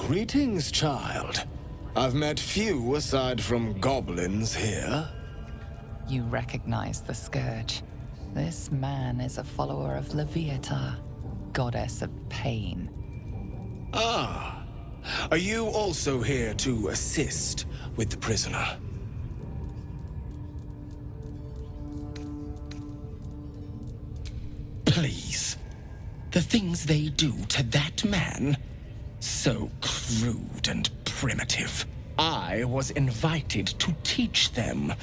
Greetings, child. I've met few aside from goblins here. You recognize the Scourge. This man is a follower of Leviatha, goddess of pain. Ah, are you also here to assist with the prisoner? Please. The things they do to that man? So crude and primitive. I was invited to teach them.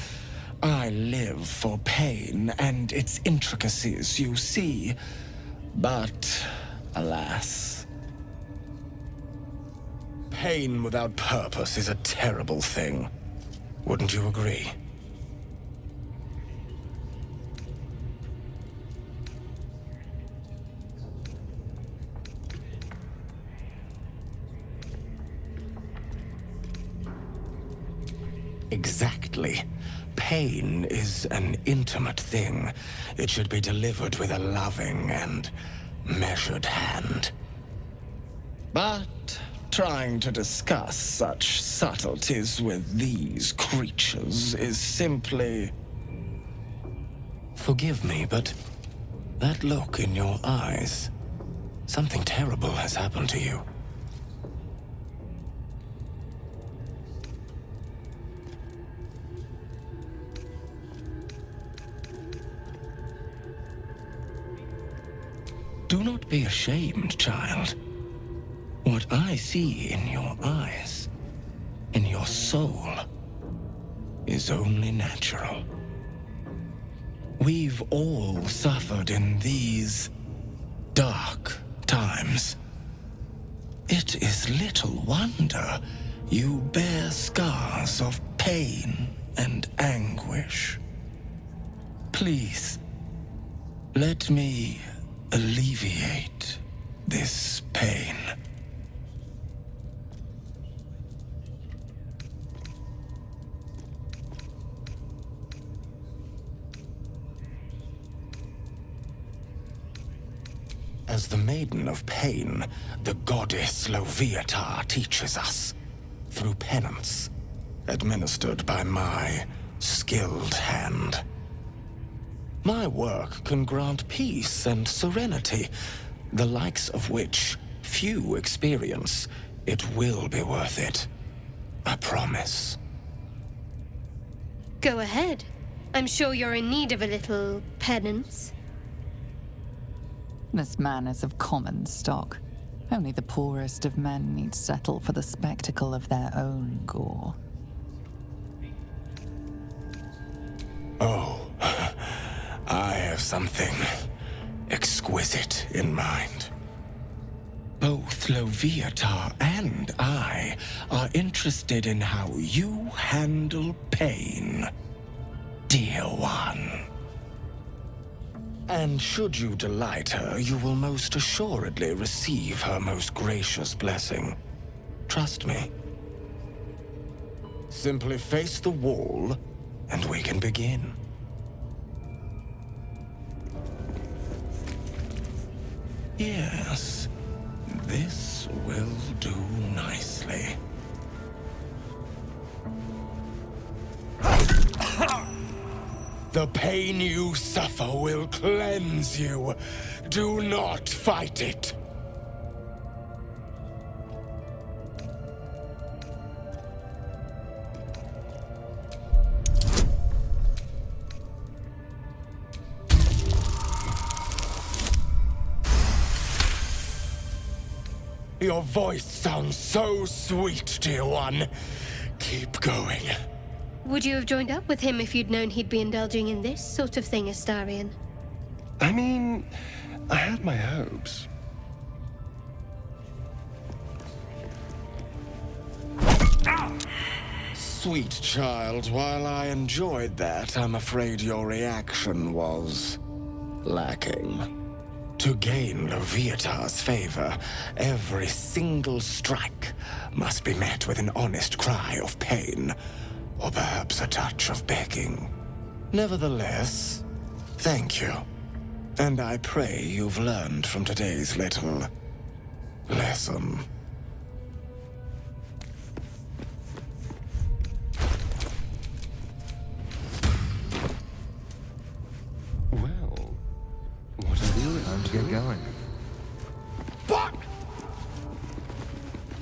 I live for pain and its intricacies, you see. But, alas. Pain without purpose is a terrible thing. Wouldn't you agree? Exactly. Pain is an intimate thing. It should be delivered with a loving and measured hand. But trying to discuss such subtleties with these creatures is simply... Forgive me, but that look in your eyes, something terrible has happened to you. Do not be ashamed, child. What I see in your eyes, in your soul, is only natural. We've all suffered in these dark times. It is little wonder you bear scars of pain and anguish. Please, let me alleviate this pain. As the Maiden of Pain, the goddess Leviatha teaches us, through penance, administered by my skilled hand. My work can grant peace and serenity, the likes of which few experience. It will be worth it. I promise. Go ahead. I'm sure you're in need of a little penance. This man is of common stock. Only the poorest of men need settle for the spectacle of their own gore. Oh, I have something exquisite in mind. Both Leviatha and I are interested in how you handle pain, dear one. And should you delight her, you will most assuredly receive her most gracious blessing. Trust me. Simply face the wall, and we can begin. Yes, this will do nicely. The pain you suffer will cleanse you. Do not fight it. Your voice sounds so sweet, dear one. Keep going. Would you have joined up with him if you'd known he'd be indulging in this sort of thing, Astarion? I mean, I had my hopes. Sweet child, while I enjoyed that, I'm afraid your reaction was lacking. To gain Leviatha's favor, every single strike must be met with an honest cry of pain, or perhaps a touch of begging. Nevertheless, thank you. And I pray you've learned from today's little lesson. get going.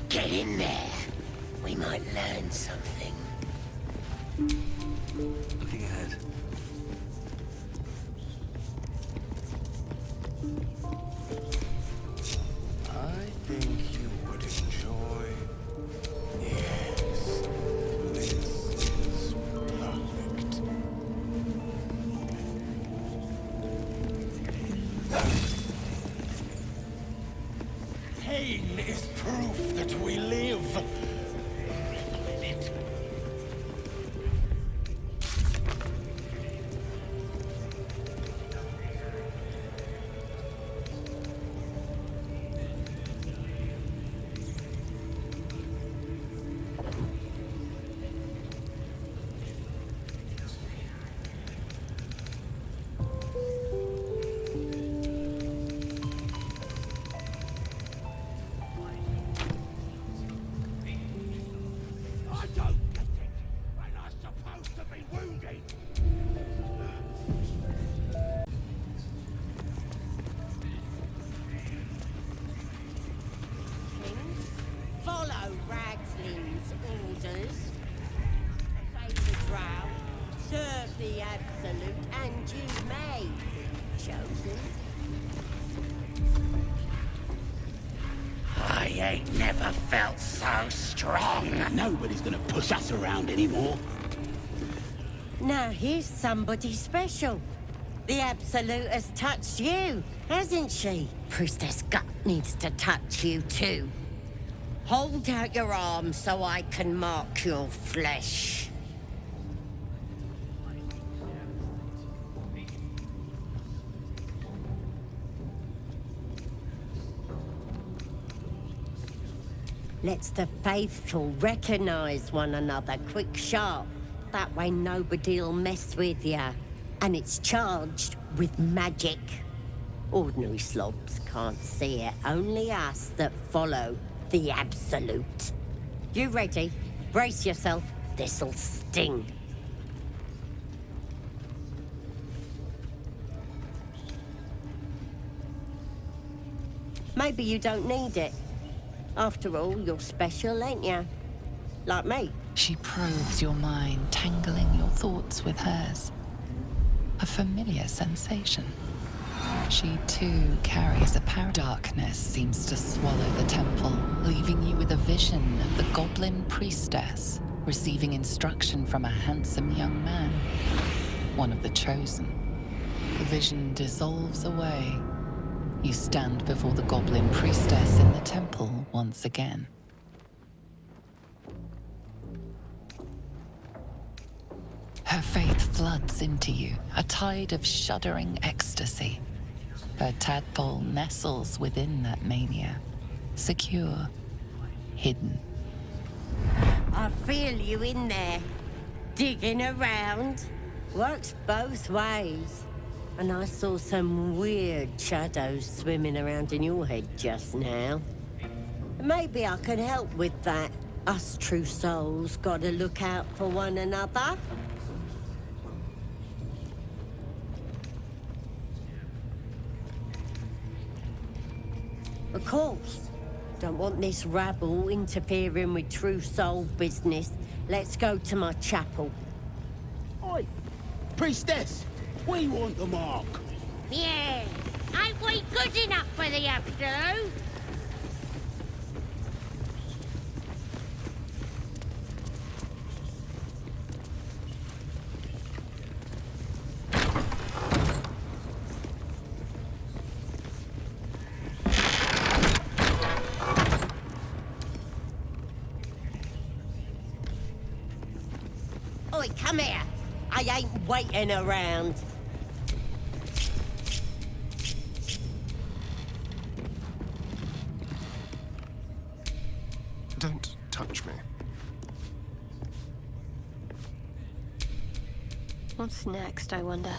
Get in there. We might learn something. Looking ahead. I think you would enjoy. Yes, this is perfect. Pain is proof that we live. Revel in it. I don't get it. When I'm supposed to be wounded. Follow Ragsling's orders. Obey the drow. Serve the Absolute, and you may be chosen. I ain't never felt so strong. Nobody's gonna push us around anymore. Now here's somebody special. The Absolute has touched you, hasn't she? Priestess Gut needs to touch you too. Hold out your arm so I can mark your flesh. Lets the faithful recognize one another quick sharp. That way nobody'll mess with ya. And it's charged with magic. Ordinary slobs can't see it, only us that follow the Absolute. You ready? Brace yourself, this'll sting. Maybe you don't need it. After all, you're special, ain't ya? Like me. She probes your mind, tangling your thoughts with hers. A familiar sensation. She too carries a power. Darkness seems to swallow the temple, leaving you with a vision of the goblin priestess receiving instruction from a handsome young man, one of the chosen. The vision dissolves away. You stand before the goblin priestess in the temple once again. Her faith floods into you, a tide of shuddering ecstasy. Her tadpole nestles within that mania, secure, hidden. I feel you in there, digging around. Works both ways. And I saw some weird shadows swimming around in your head just now. Maybe I could help with that. Us true souls gotta look out for one another. Of course. Don't want this rabble interfering with true soul business. Let's go to my chapel. Oi! Priestess! We want the mark! Yeah, ain't we good enough for the Absolute? Oi, come here. I ain't waiting around. Don't touch me. What's next, I wonder?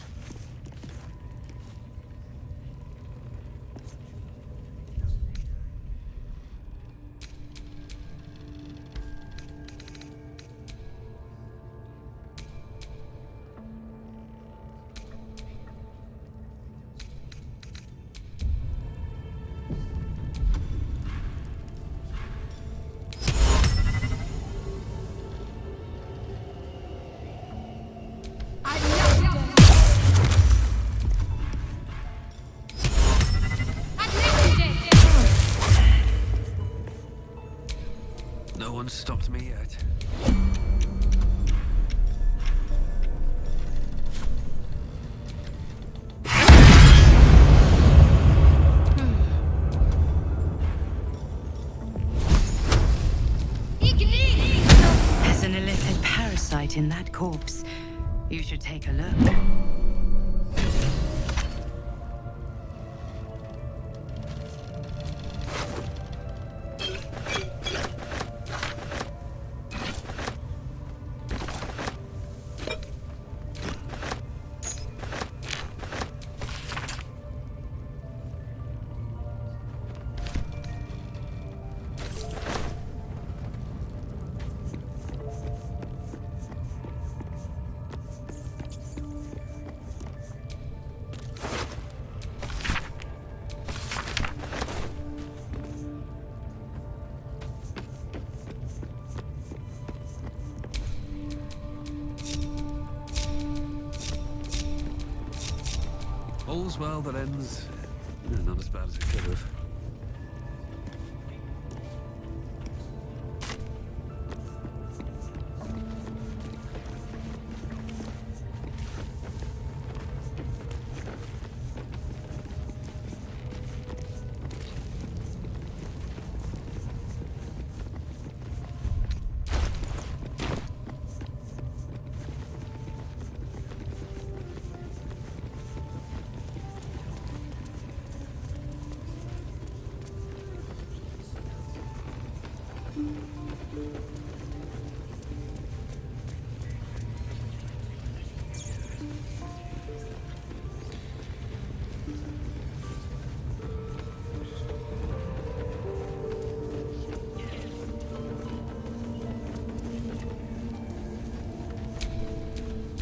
stopped me yet. There's an illicit parasite in that corpse. You should take a look. All's well that ends... not as bad as it could have.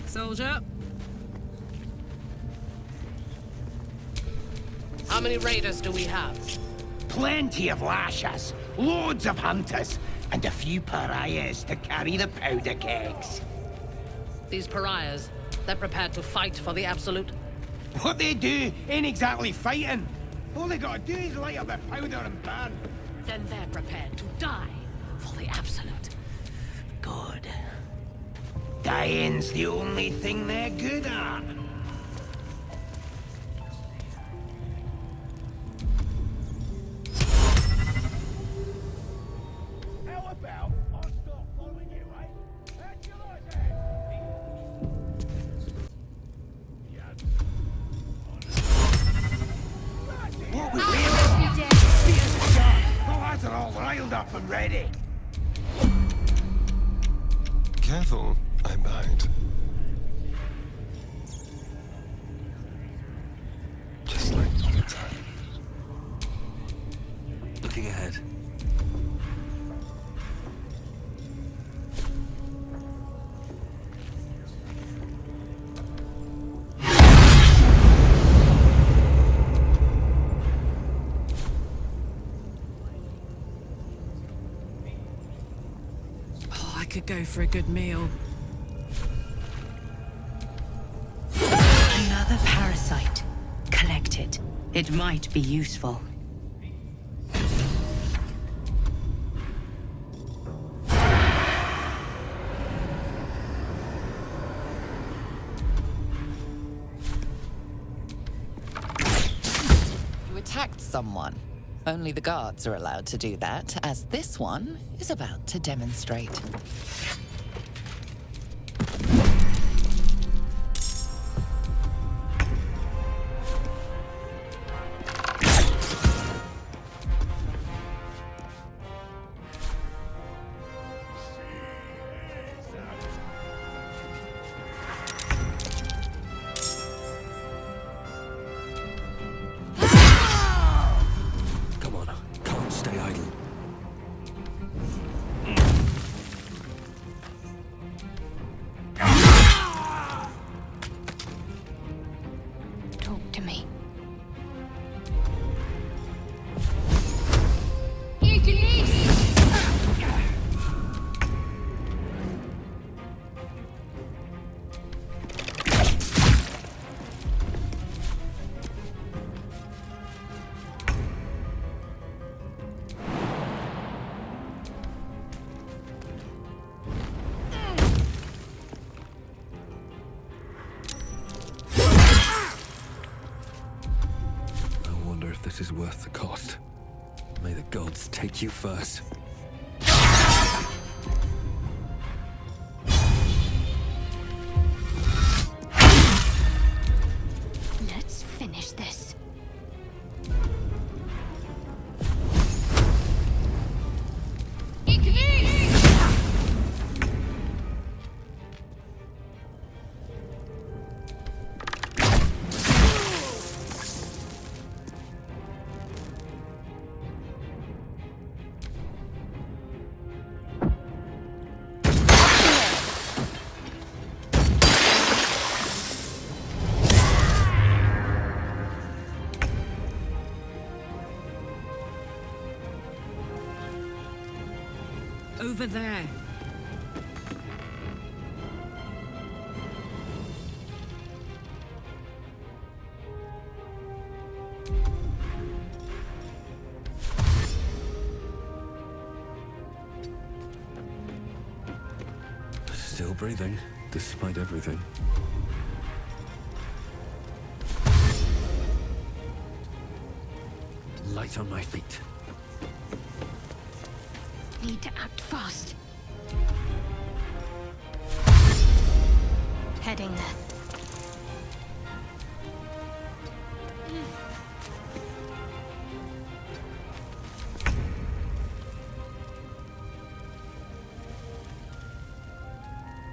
Soldier. How many raiders do we have? Plenty of lashers, loads of hunters, and a few pariahs to carry the powder kegs. These pariahs, they're prepared to fight for the Absolute? What they do ain't exactly fighting. All they gotta do is light up their powder and burn. Then they're prepared to die for the Absolute. Good. Dying's the only thing they're good at. How about I start following you, eh? How'd you like that? What was the lads are all riled up and ready. Careful, I'm behind. Just like all the time. Looking ahead. I could go for a good meal. Another parasite. Collect it. It might be useful. You attacked someone. Only the guards are allowed to do that, as this one is about to demonstrate. this is worth the cost. May the gods take you first. Let's finish this. Over there. Still breathing, despite everything. Light on my feet. Need to act fast. Heading there.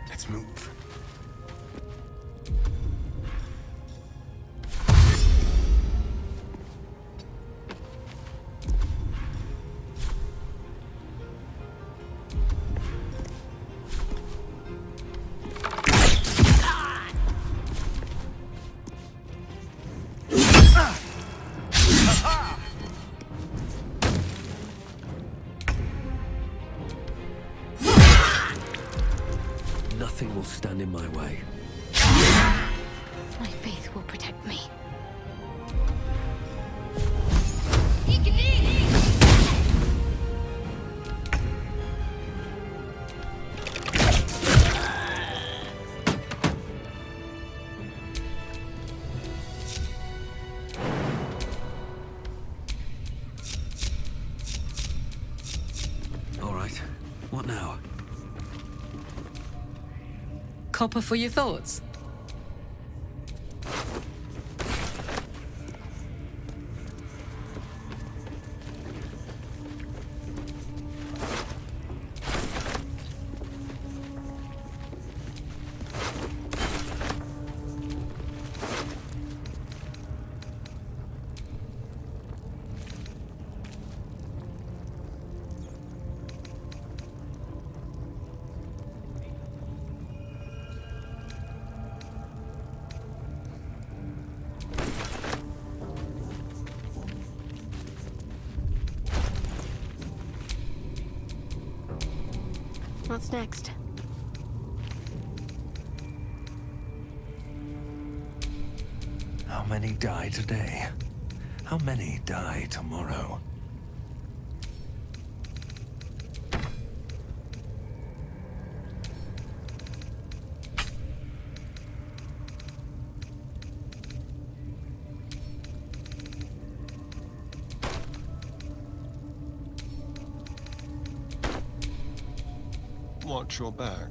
Let's move. Nothing will stand in my way. My faith will protect me. All right, what now? Copper for your thoughts? What's next? How many die today? How many die tomorrow? Watch your back.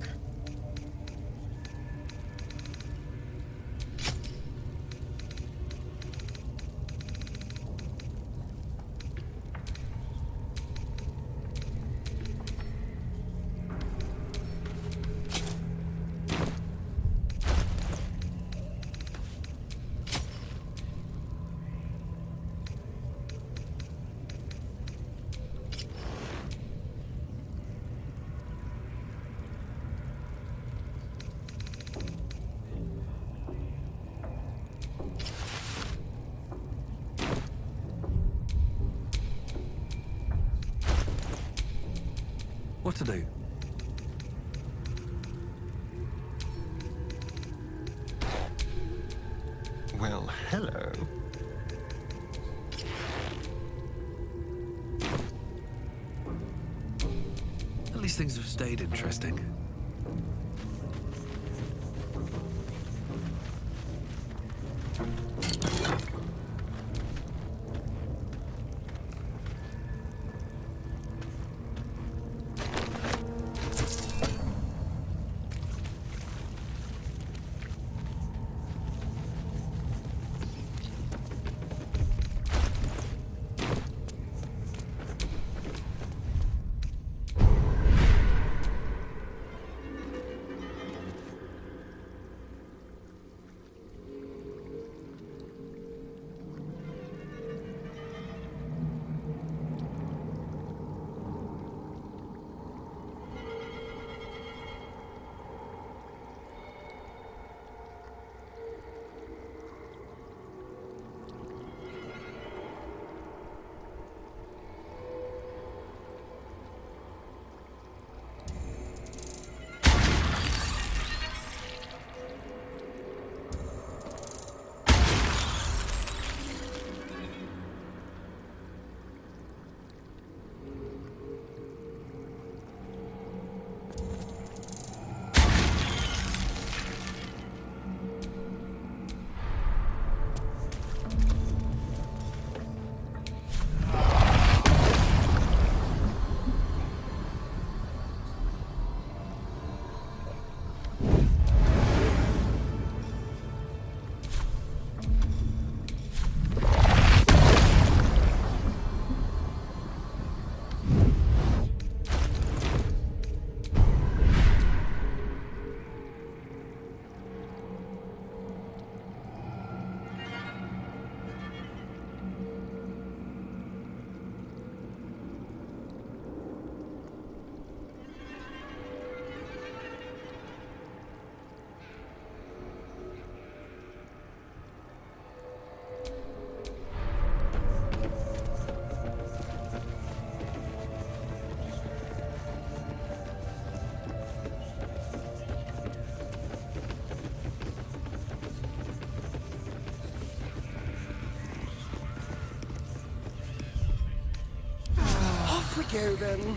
What to do? Well, hello. At least things have stayed interesting. go then.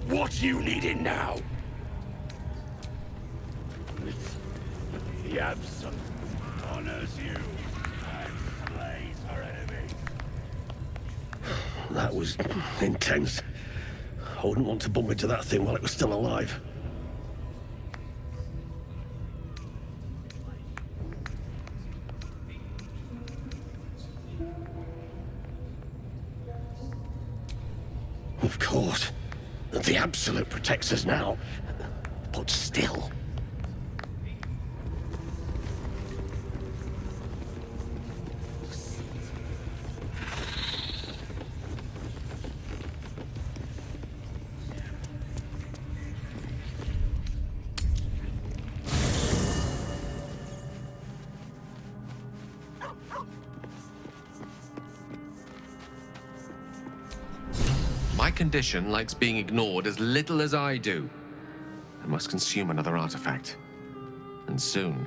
What you needing now? The Absolute honors you and slays her enemies. That was intense. I wouldn't want to bump into that thing while it was still alive. Of course. The Absolute protects us now. But still. My condition likes being ignored as little as I do. I must consume another artifact. And soon.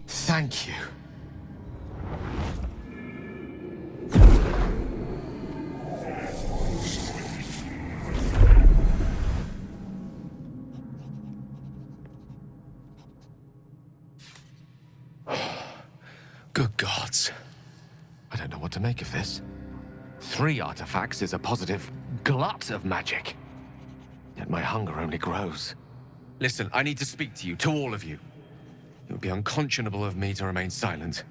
Thank you. Good gods. I don't know what to make of this. 3 artifacts is a positive glut of magic. Yet my hunger only grows. Listen, I need to speak to you, to all of you. It would be unconscionable of me to remain silent.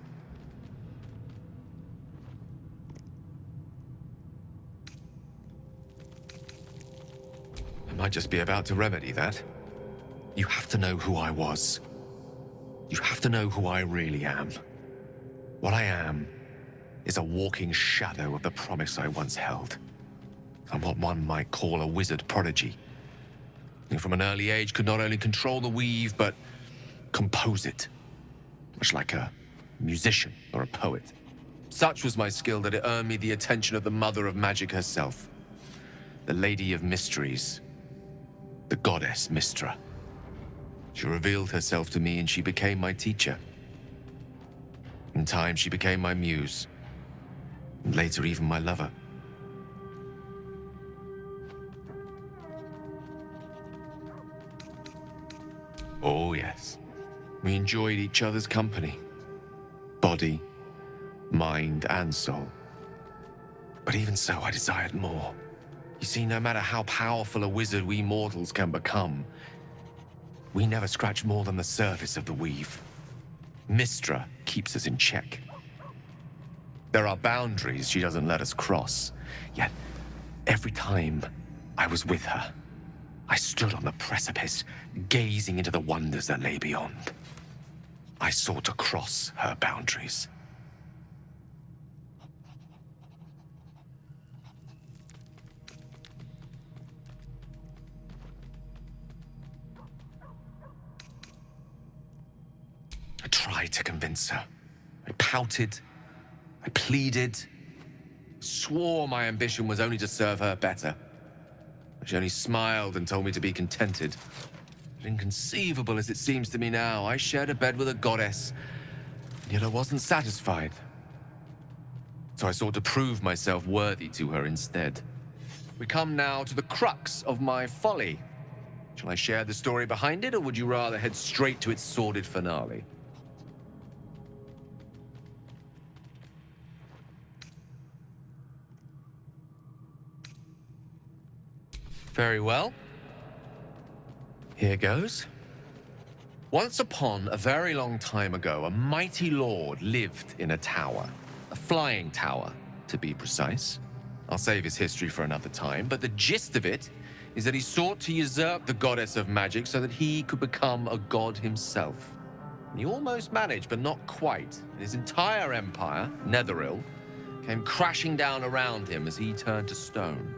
I might just be about to remedy that. You have to know who I was. You have to know who I really am. What I am is a walking shadow of the promise I once held. I'm what one might call a wizard prodigy. Who from an early age could not only control the weave, but compose it. Much like a musician or a poet. Such was my skill that it earned me the attention of the mother of magic herself. The Lady of Mysteries. The goddess Mystra. She revealed herself to me and she became my teacher. In time, she became my muse. And later, even my lover. Oh, yes. We enjoyed each other's company. Body, mind, and soul. But even so, I desired more. You see, no matter how powerful a wizard we mortals can become, we never scratch more than the surface of the weave. Mystra keeps us in check. There are boundaries she doesn't let us cross. Yet, every time I was with her, I stood on the precipice, gazing into the wonders that lay beyond. I sought to cross her boundaries. I tried to convince her. I pouted. I pleaded. Swore my ambition was only to serve her better. She only smiled and told me to be contented. But inconceivable as it seems to me now, I shared a bed with a goddess, and yet I wasn't satisfied. So I sought to prove myself worthy to her instead. We come now to the crux of my folly. Shall I share the story behind it, or would you rather head straight to its sordid finale? Very well. Here goes. Once upon a very long time ago, a mighty lord lived in a tower. A flying tower, to be precise. I'll save his history for another time, but the gist of it is that he sought to usurp the goddess of magic so that he could become a god himself. He almost managed, but not quite. His entire empire, Netheril, came crashing down around him as he turned to stone.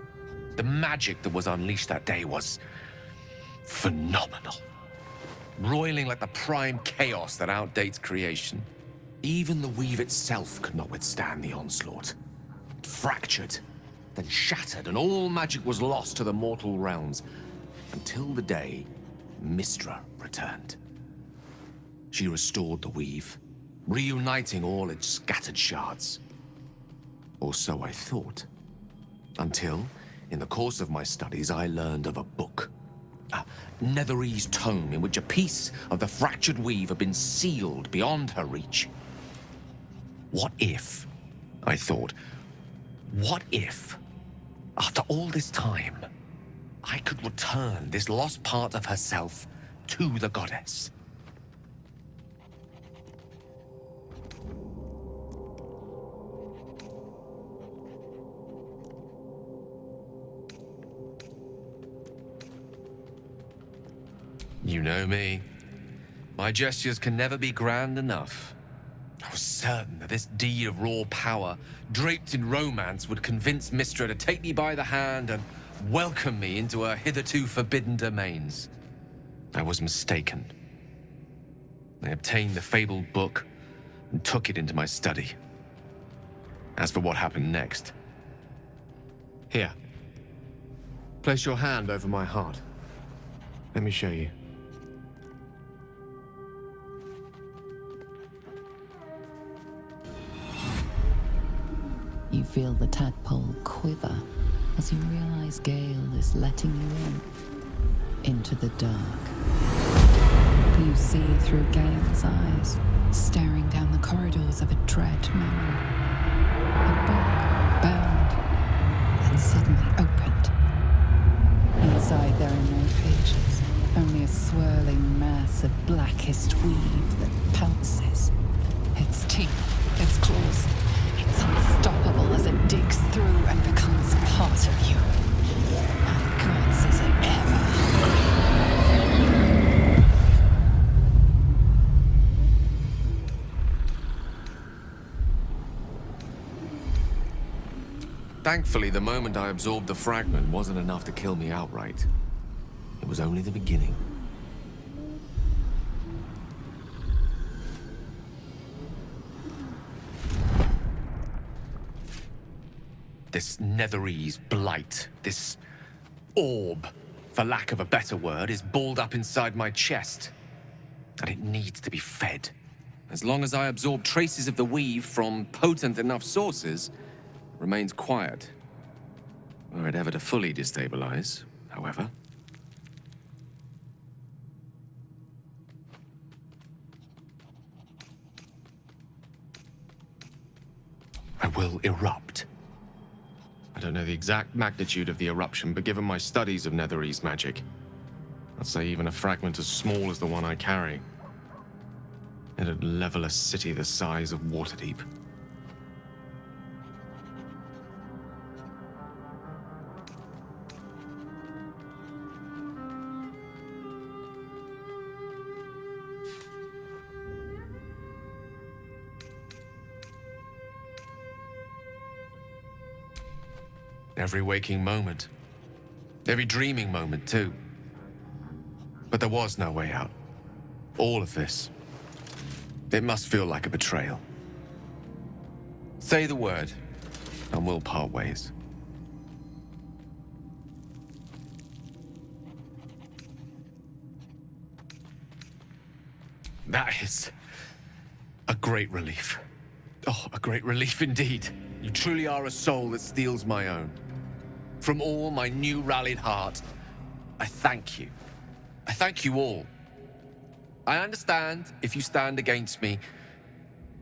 The magic that was unleashed that day was phenomenal. Roiling like the prime chaos that outdates creation. Even the weave itself could not withstand the onslaught. It fractured, then shattered, and all magic was lost to the mortal realms, until the day Mystra returned. She restored the weave, reuniting all its scattered shards. Or so I thought. Until, in the course of my studies, I learned of a book. A Netherese tome in which a piece of the fractured weave had been sealed beyond her reach. What if, I thought, what if, after all this time, I could return this lost part of herself to the goddess? You know me. My gestures can never be grand enough. I was certain that this deed of raw power, draped in romance, would convince Mystra to take me by the hand and welcome me into her hitherto forbidden domains. I was mistaken. I obtained the fabled book and took it into my study. As for what happened next... Here. Place your hand over my heart. Let me show you. You feel the tadpole quiver as you realize Gale is letting you into the dark. You see through Gale's eyes, staring down the corridors of a dread memory. A book bound and suddenly opened. Inside there are no pages, only a swirling mass of blackest weave that pounces. Its teeth, its claws. It's unstoppable as it digs through and becomes part of you. And gods, is it ever hungry? Thankfully, the moment I absorbed the fragment wasn't enough to kill me outright. It was only the beginning. This Netherese blight, this orb, for lack of a better word, is balled up inside my chest. And it needs to be fed. As long as I absorb traces of the weave from potent enough sources, it remains quiet. Were it ever to fully destabilize, however. I will erupt. I don't know the exact magnitude of the eruption, but given my studies of Netherese magic, I'd say even a fragment as small as the one I carry, it'd level a city the size of Waterdeep. Every waking moment. Every dreaming moment, too. But there was no way out. All of this. It must feel like a betrayal. Say the word, and we'll part ways. That is a great relief. Oh, a great relief indeed. You truly are a soul that steals my own. From all my new rallied heart, I thank you. I thank you all. I understand if you stand against me.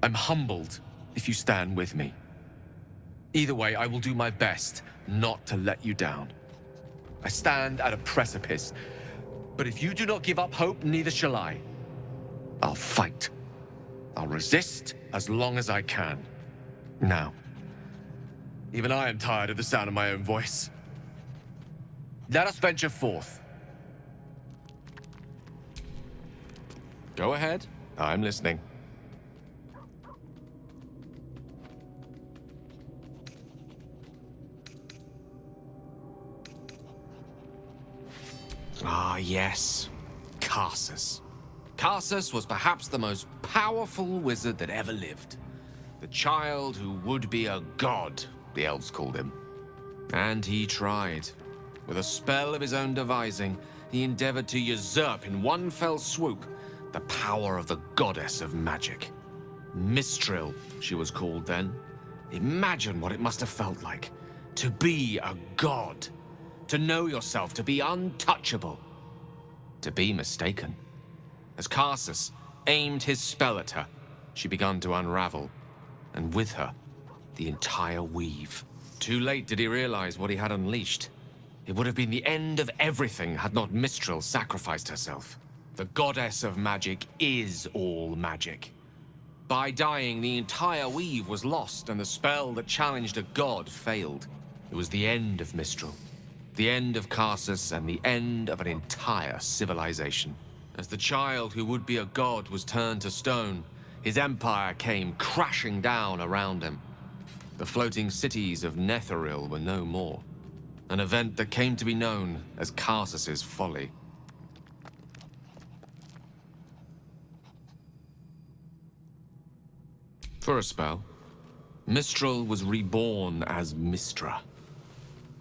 I'm humbled if you stand with me. Either way, I will do my best not to let you down. I stand at a precipice, but if you do not give up hope, neither shall I. I'll fight. I'll resist as long as I can. Now, even I am tired of the sound of my own voice. Let us venture forth. Go ahead. I'm listening. Ah, yes. Karsus. Karsus was perhaps the most powerful wizard that ever lived. The child who would be a god, the elves called him. And he tried. With a spell of his own devising, he endeavored to usurp in one fell swoop the power of the goddess of magic. Mistral, she was called then. Imagine what it must have felt like to be a god, to know yourself, to be untouchable, to be mistaken. As Karsus aimed his spell at her, she began to unravel, and with her, the entire weave. Too late did he realize what he had unleashed. It would have been the end of everything had not Mistral sacrificed herself. The goddess of magic is all magic. By dying, the entire weave was lost, and the spell that challenged a god failed. It was the end of Mistral, the end of Karsus, and the end of an entire civilization. As the child who would be a god was turned to stone, his empire came crashing down around him. The floating cities of Netheril were no more. An event that came to be known as Karsus's folly. For a spell, Mistral was reborn as Mistra.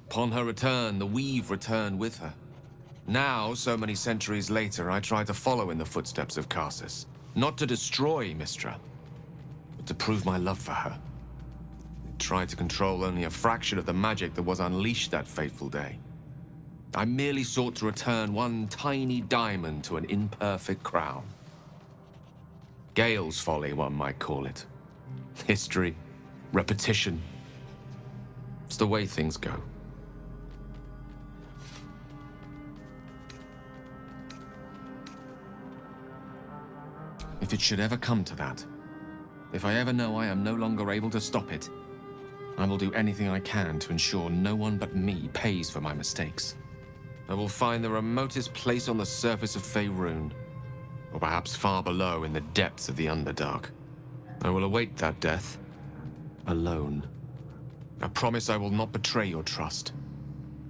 Upon her return, the weave returned with her. Now, so many centuries later, I try to follow in the footsteps of Karsus. Not to destroy Mistra, but to prove my love for her. I tried to control only a fraction of the magic that was unleashed that fateful day. I merely sought to return one tiny diamond to an imperfect crown. Gale's folly, one might call it. History, repetition. It's the way things go. If it should ever come to that, if I ever know I am no longer able to stop it, I will do anything I can to ensure no one but me pays for my mistakes. I will find the remotest place on the surface of Faerun, or perhaps far below in the depths of the Underdark. I will await that death, alone. I promise I will not betray your trust.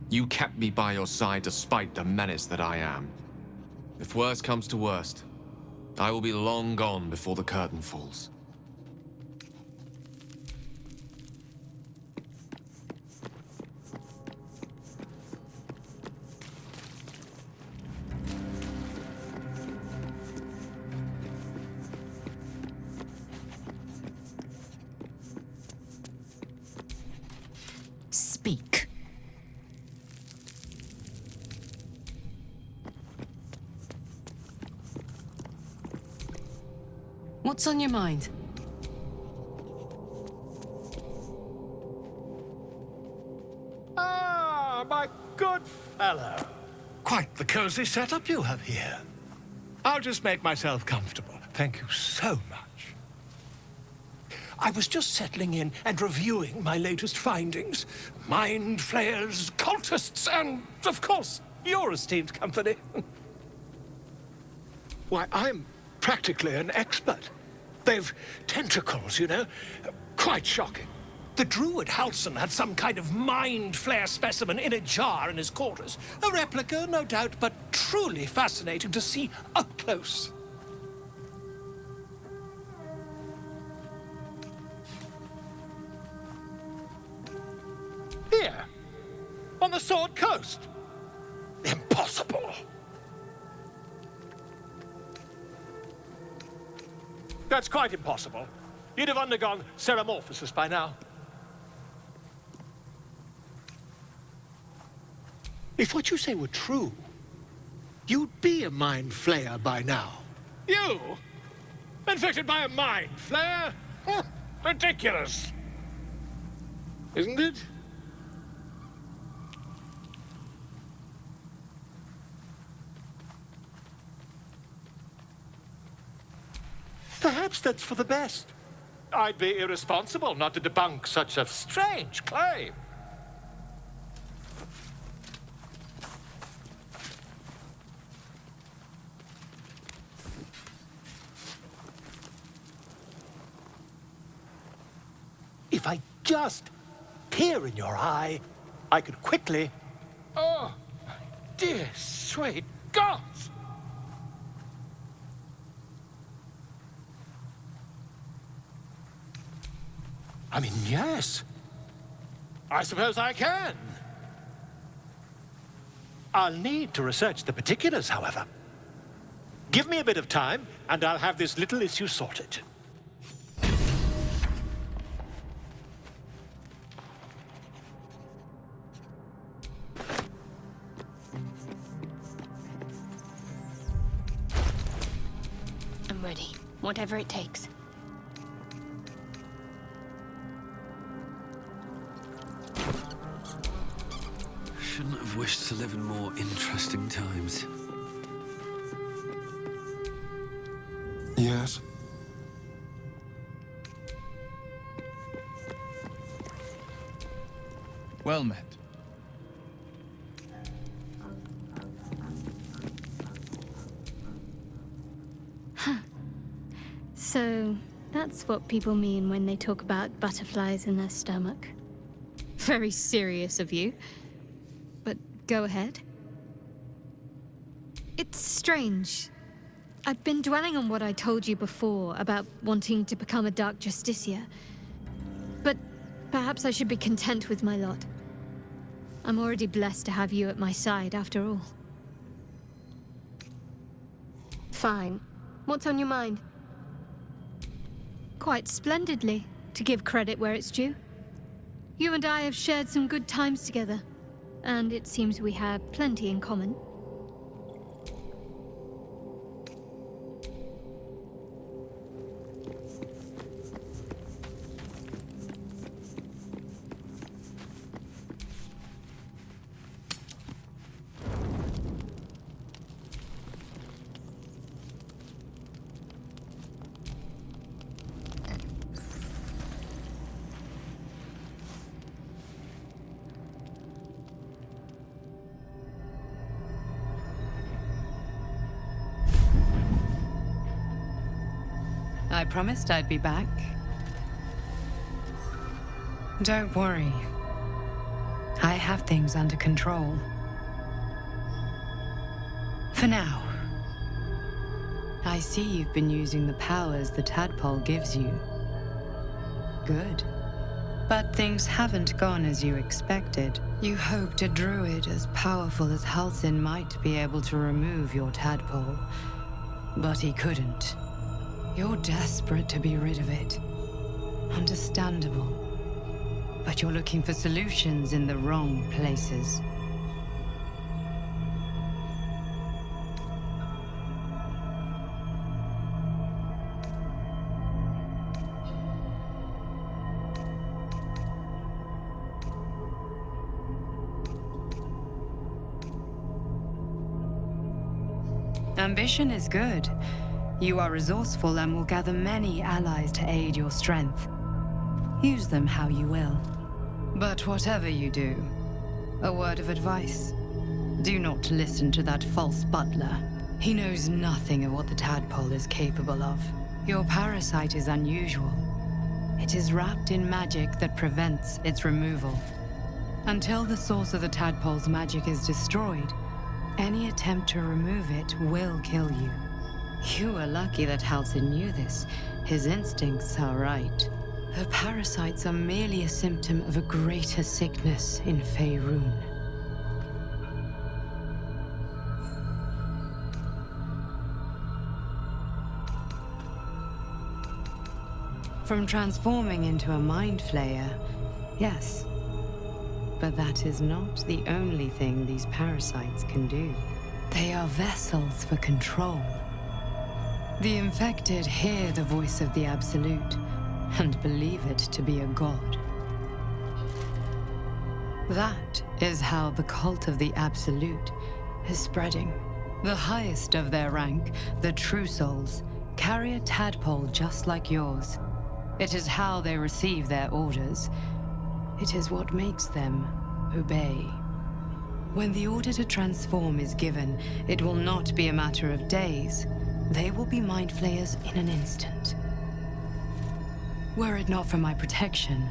You kept me by your side despite the menace that I am. If worst comes to worst, I will be long gone before the curtain falls. Speak. What's on your mind? Ah, my good fellow. Quite the cozy setup you have here. I'll just make myself comfortable. Thank you so much. I was just settling in and reviewing my latest findings. Mind flayers, cultists, and, of course, your esteemed company. Why, I'm practically an expert. They've tentacles, you know. Quite shocking. The druid Halson had some kind of mind flare specimen in a jar in his quarters. A replica, no doubt, but truly fascinating to see up close. Here, on the Sword Coast. Impossible. That's quite impossible. You'd have undergone ceramorphosis by now. If what you say were true, you'd be a mind flayer by now. You? Infected by a mind flayer? Ridiculous. Isn't it? Perhaps that's for the best. I'd be irresponsible not to debunk such a strange claim. If I just peer in your eye, I could quickly... Oh, my dear, sweet chance! I mean, yes. I suppose I can. I'll need to research the particulars, however. Give me a bit of time, and I'll have this little issue sorted. I'm ready. Whatever it takes. Shouldn't have wished to live in more interesting times. Yes? Well met. So, that's what people mean when they talk about butterflies in their stomach. Very serious of you. But go ahead. It's strange. I've been dwelling on what I told you before about wanting to become a Dark Justiciar. But perhaps I should be content with my lot. I'm already blessed to have you at my side, after all. Fine. What's on your mind? Quite splendidly, to give credit where it's due. You and I have shared some good times together, and it seems we have plenty in common. I promised I'd be back. Don't worry. I have things under control. For now. I see you've been using the powers the tadpole gives you. Good. But things haven't gone as you expected. You hoped a druid as powerful as Halsin might be able to remove your tadpole. But he couldn't. You're desperate to be rid of it. Understandable. But you're looking for solutions in the wrong places. Ambition is good. You are resourceful and will gather many allies to aid your strength. Use them how you will. But whatever you do, a word of advice. Do not listen to that false butler. He knows nothing of what the tadpole is capable of. Your parasite is unusual. It is wrapped in magic that prevents its removal. Until the source of the tadpole's magic is destroyed, any attempt to remove it will kill you. You are lucky that Halsin knew this. His instincts are right. The parasites are merely a symptom of a greater sickness in Faerun. From transforming into a mind flayer, yes. But that is not the only thing these parasites can do. They are vessels for control. The infected hear the voice of the Absolute, and believe it to be a god. That is how the cult of the Absolute is spreading. The highest of their rank, the True Souls, carry a tadpole just like yours. It is how they receive their orders. It is what makes them obey. When the order to transform is given, it will not be a matter of days. They will be mind flayers in an instant. Were it not for my protection,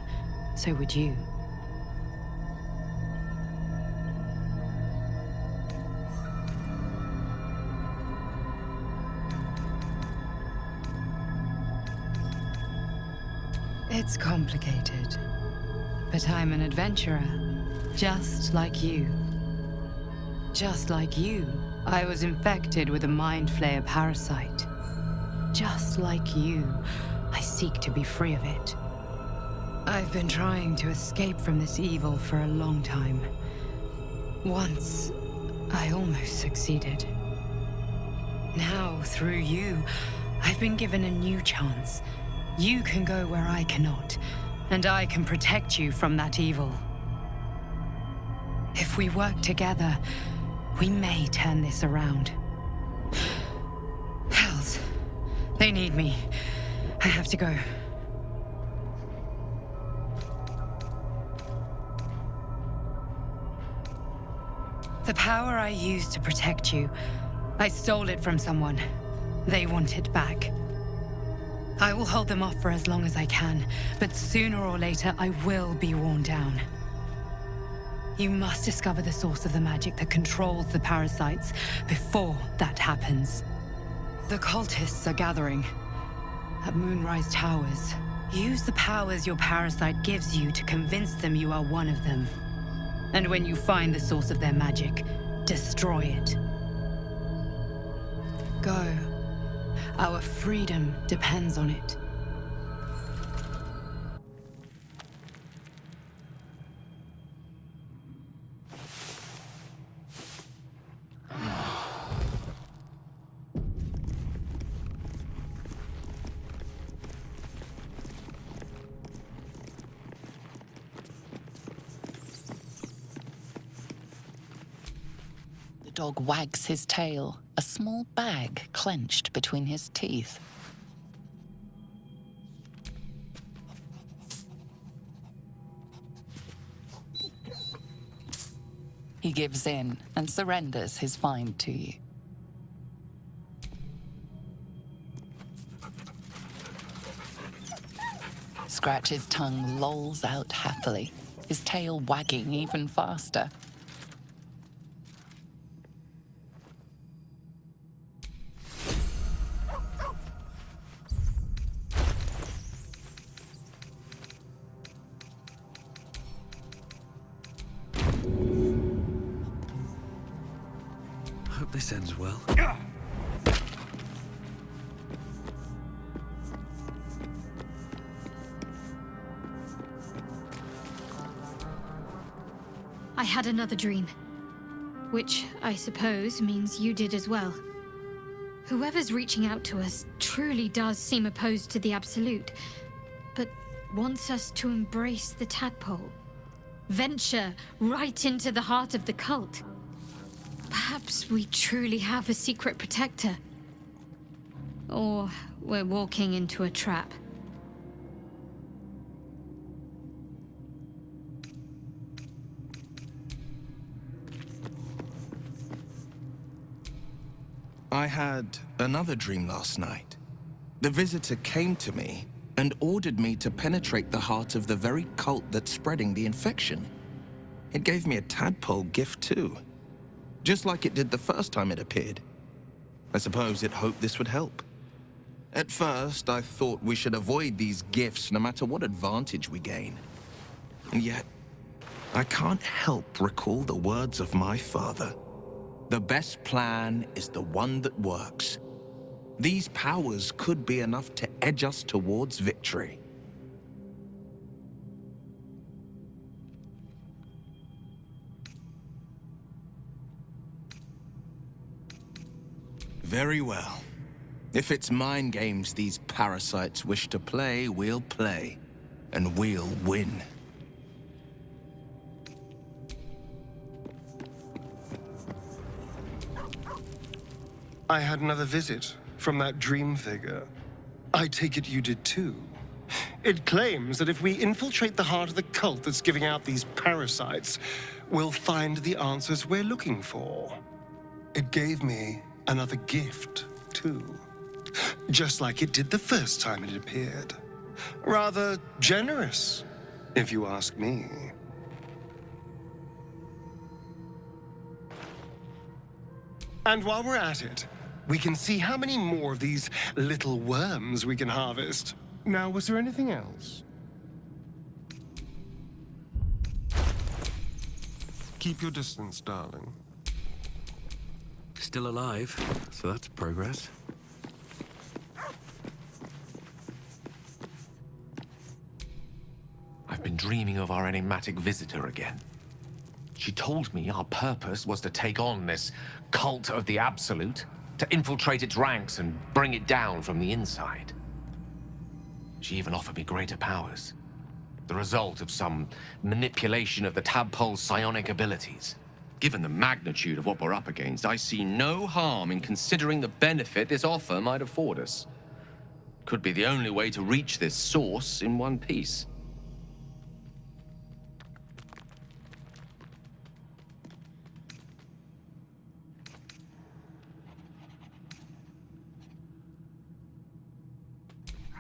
so would you. It's complicated. But I'm an adventurer, just like you. Just like you, I was infected with a Mind Flayer parasite. Just like you, I seek to be free of it. I've been trying to escape from this evil for a long time. Once, I almost succeeded. Now, through you, I've been given a new chance. You can go where I cannot, and I can protect you from that evil. If we work together, we may turn this around. Hells, they need me. I have to go. The power I used to protect you, I stole it from someone. They want it back. I will hold them off for as long as I can, but sooner or later I will be worn down. You must discover the source of the magic that controls the parasites before that happens. The cultists are gathering at Moonrise Towers. Use the powers your parasite gives you to convince them you are one of them. And when you find the source of their magic, destroy it. Go. Our freedom depends on it. The dog wags his tail, a small bag clenched between his teeth. He gives in and surrenders his find to you. Scratch's tongue lolls out happily, his tail wagging even faster. Hope this ends well. I had another dream. Which, I suppose, means you did as well. Whoever's reaching out to us truly does seem opposed to the Absolute, but wants us to embrace the tadpole. Venture right into the heart of the cult. Perhaps we truly have a secret protector. Or we're walking into a trap. I had another dream last night. The visitor came to me and ordered me to penetrate the heart of the very cult that's spreading the infection. It gave me a tadpole gift too, just like it did the first time it appeared. I suppose it hoped this would help. At first, I thought we should avoid these gifts no matter what advantage we gain. And yet, I can't help recall the words of my father. The best plan is the one that works. These powers could be enough to edge us towards victory. Very well. If it's mind games these parasites wish to play, we'll play. And we'll win. I had another visit from that dream figure. I take it you did too. It claims that if we infiltrate the heart of the cult that's giving out these parasites, we'll find the answers we're looking for. It gave me another gift, too. Just like it did the first time it appeared. Rather generous, if you ask me. And while we're at it, we can see how many more of these little worms we can harvest. Now, was there anything else? Keep your distance, darling. Still alive, so that's progress. I've been dreaming of our enigmatic visitor again. She told me our purpose was to take on this cult of the Absolute, to infiltrate its ranks and bring it down from the inside. She even offered me greater powers, the result of some manipulation of the tadpole's psionic abilities. Given the magnitude of what we're up against, I see no harm in considering the benefit this offer might afford us. Could be the only way to reach this source in one piece.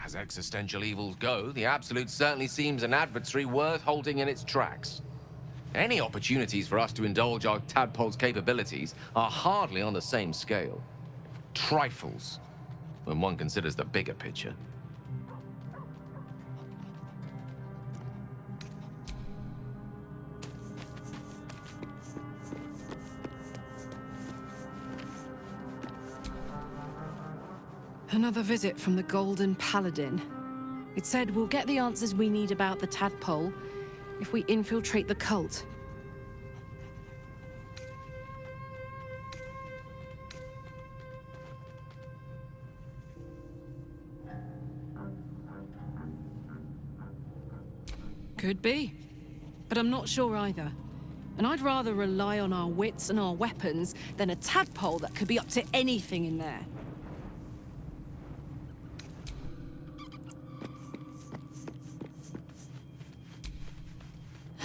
As existential evils go, the Absolute certainly seems an adversary worth halting in its tracks. Any opportunities for us to indulge our tadpole's capabilities are hardly on the same scale. Trifles, when one considers the bigger picture. Another visit from the Golden Paladin. It said we'll get the answers we need about the tadpole if we infiltrate the cult. Could be, but I'm not sure either. And I'd rather rely on our wits and our weapons than a tadpole that could be up to anything in there.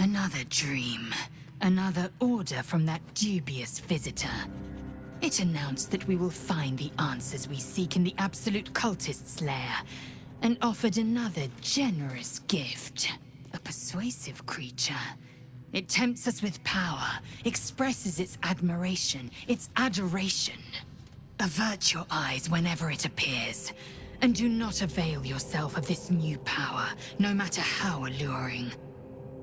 Another dream. Another order from that dubious visitor. It announced that we will find the answers we seek in the Absolute Cultist's lair, and offered another generous gift. A persuasive creature. It tempts us with power, expresses its admiration, its adoration. Avert your eyes whenever it appears, and do not avail yourself of this new power, no matter how alluring.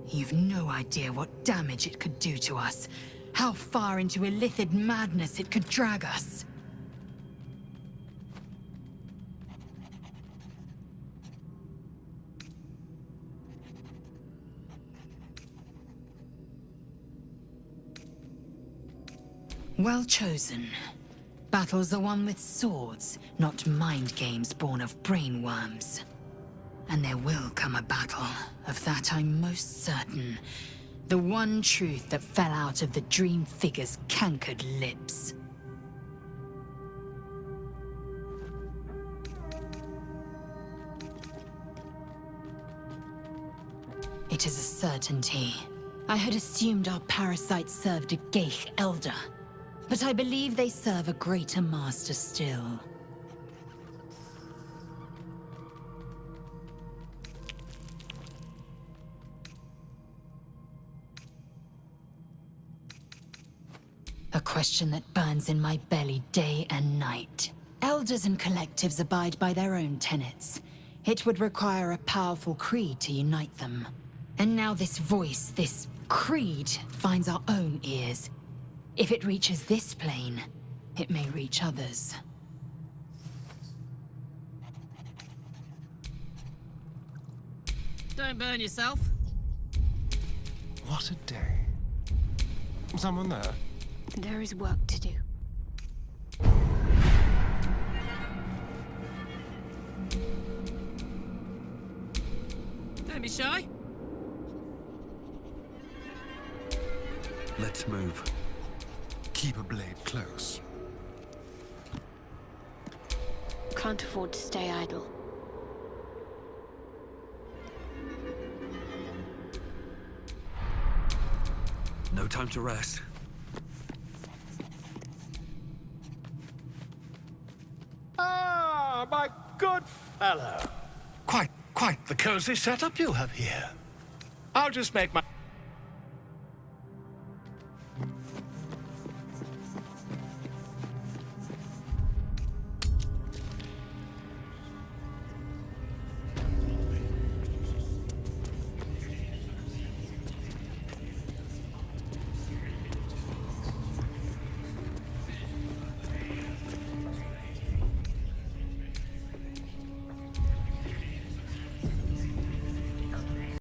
You've no idea what damage it could do to us, how far into illithid madness it could drag us. Well chosen. Battles are won with swords, not mind games born of brainworms. And there will come a battle, of that I'm most certain. The one truth that fell out of the dream figure's cankered lips. It is a certainty. I had assumed our parasites served a Geich elder, but I believe they serve a greater master still. A question that burns in my belly day and night. Elders and collectives abide by their own tenets. It would require a powerful creed to unite them. And now this voice, this creed, finds our own ears. If it reaches this plane, it may reach others. Don't burn yourself. What a day. Someone there? There is work to do. Don't be shy. Let's move. Keep a blade close. Can't afford to stay idle. No time to rest. Ah, my good fellow. Quite the cozy setup you have here. I'll just make my...